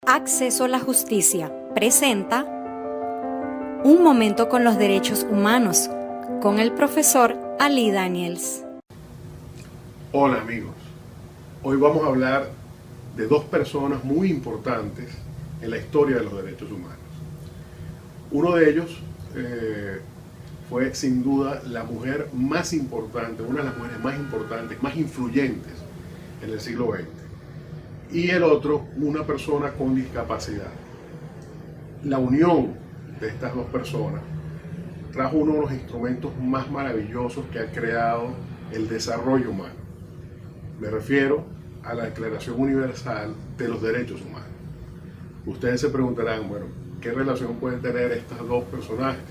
Acceso a la Justicia presenta Un Momento con los Derechos Humanos con el profesor Ali Daniels. Hola amigos, hoy vamos a hablar de dos personas muy importantes en la historia de los derechos humanos. Uno de ellos fue sin duda la mujer más importante, una de las mujeres más importantes, más influyentes en el siglo XX. Y el otro, una persona con discapacidad. La unión de estas dos personas trajo uno de los instrumentos más maravillosos que ha creado el desarrollo humano. Me refiero a la Declaración Universal de los Derechos Humanos. Ustedes se preguntarán, bueno, ¿qué relación pueden tener estos dos personajes?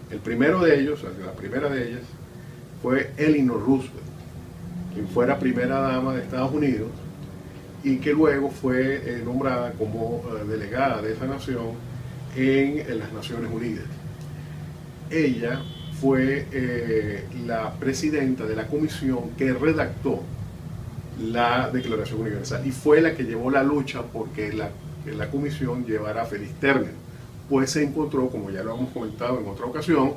El primero de ellos, la primera de ellas, fue Eleanor Roosevelt, quien fuera primera dama de Estados Unidos y que luego fue nombrada como delegada de esa nación en las Naciones Unidas. Ella fue la presidenta de la comisión que redactó la Declaración Universal y fue la que llevó la lucha porque la comisión llevara a feliz término, pues se encontró, como ya lo hemos comentado en otra ocasión,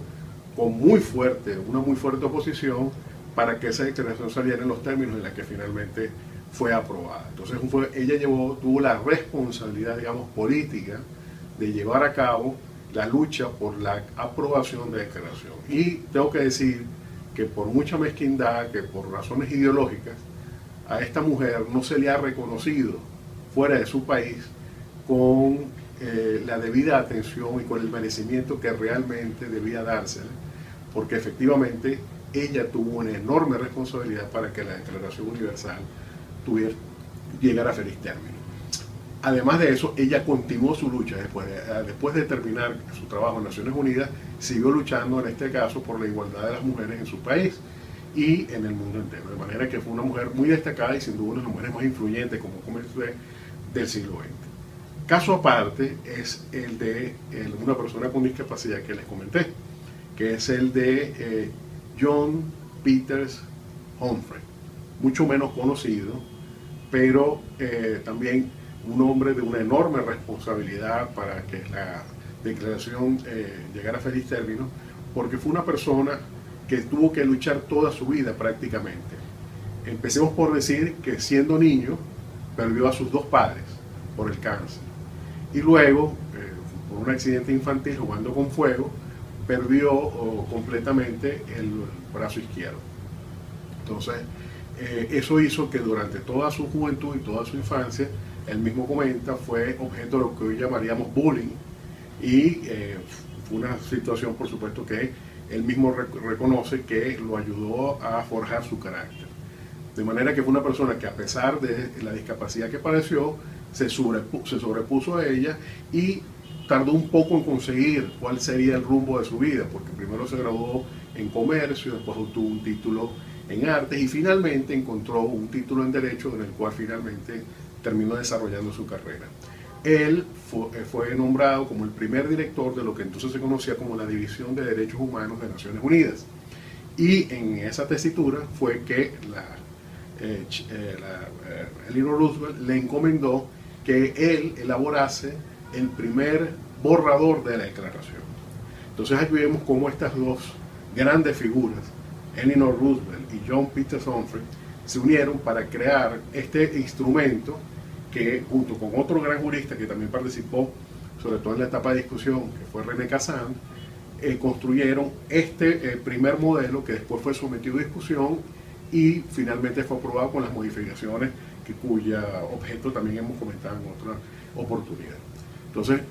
con una muy fuerte oposición para que esa declaración saliera en los términos en los que finalmente fue aprobada. Entonces ella tuvo la responsabilidad, digamos, política de llevar a cabo la lucha por la aprobación de la declaración. Y tengo que decir que por mucha mezquindad, que por razones ideológicas, a esta mujer no se le ha reconocido fuera de su país con la debida atención y con el merecimiento que realmente debía dársele, porque efectivamente ella tuvo una enorme responsabilidad para que la Declaración Universal llegara a feliz término. Además de eso, ella continuó su lucha después de terminar su trabajo en Naciones Unidas, siguió luchando en este caso por la igualdad de las mujeres en su país y en el mundo entero, de manera que fue una mujer muy destacada y sin duda una de las mujeres más influyentes, como comenté, del siglo XX. Caso aparte es el de una persona con discapacidad que les comenté, que es el de John Peters Humphrey, mucho menos conocido, pero también un hombre de una enorme responsabilidad para que la declaración llegara a feliz término, porque fue una persona que tuvo que luchar toda su vida prácticamente. Empecemos por decir que siendo niño perdió a sus dos padres por el cáncer y luego por un accidente infantil jugando con fuego perdió completamente el brazo izquierdo. Entonces eso hizo que durante toda su juventud y toda su infancia, él mismo comenta, fue objeto de lo que hoy llamaríamos bullying y fue una situación, por supuesto, que él mismo reconoce que lo ayudó a forjar su carácter. De manera que fue una persona que, a pesar de la discapacidad que padeció, se sobrepuso a ella y tardó un poco en conseguir cuál sería el rumbo de su vida, porque primero se graduó en comercio, después obtuvo un título en artes y finalmente encontró un título en derecho en el cual finalmente terminó desarrollando su carrera. Él fue nombrado como el primer director de lo que entonces se conocía como la División de Derechos Humanos de Naciones Unidas. Y en esa tesitura fue que Eleanor Roosevelt le encomendó que él elaborase el primer borrador de la declaración. Entonces aquí vemos cómo estas dos grandes figuras, Eleanor Roosevelt y John Peters Humphrey, se unieron para crear este instrumento que, junto con otro gran jurista que también participó, sobre todo en la etapa de discusión, que fue René Cassin, construyeron este primer modelo que después fue sometido a discusión y finalmente fue aprobado con las modificaciones cuya objeto también hemos comentado en otra oportunidad. Entonces,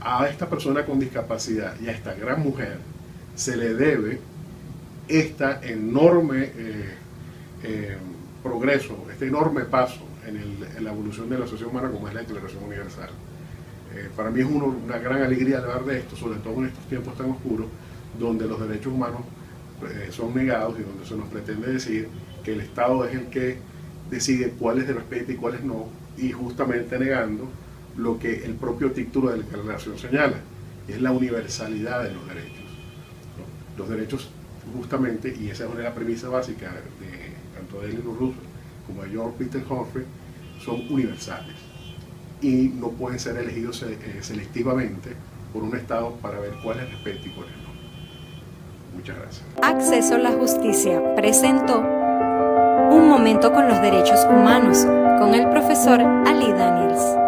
a esta persona con discapacidad y a esta gran mujer se le debe este enorme progreso, este enorme paso en la evolución de la sociedad humana como es la Declaración Universal. Para mí es una gran alegría hablar de esto, sobre todo en estos tiempos tan oscuros, donde los derechos humanos son negados y donde se nos pretende decir que el Estado es el que decide cuáles se respeta y cuáles no, y justamente negando lo que el propio título de la declaración señala, y es la universalidad de los derechos, ¿no? Los derechos justamente, y esa es una de las premisas básicas tanto de Eleanor Roosevelt como de George Peter Humphrey, son universales. y no pueden ser elegidos selectivamente por un Estado para ver cuáles respeta y cuáles no. Muchas gracias. Acceso a la Justicia presentó Un momento con los derechos humanos con el profesor Ali Daniels.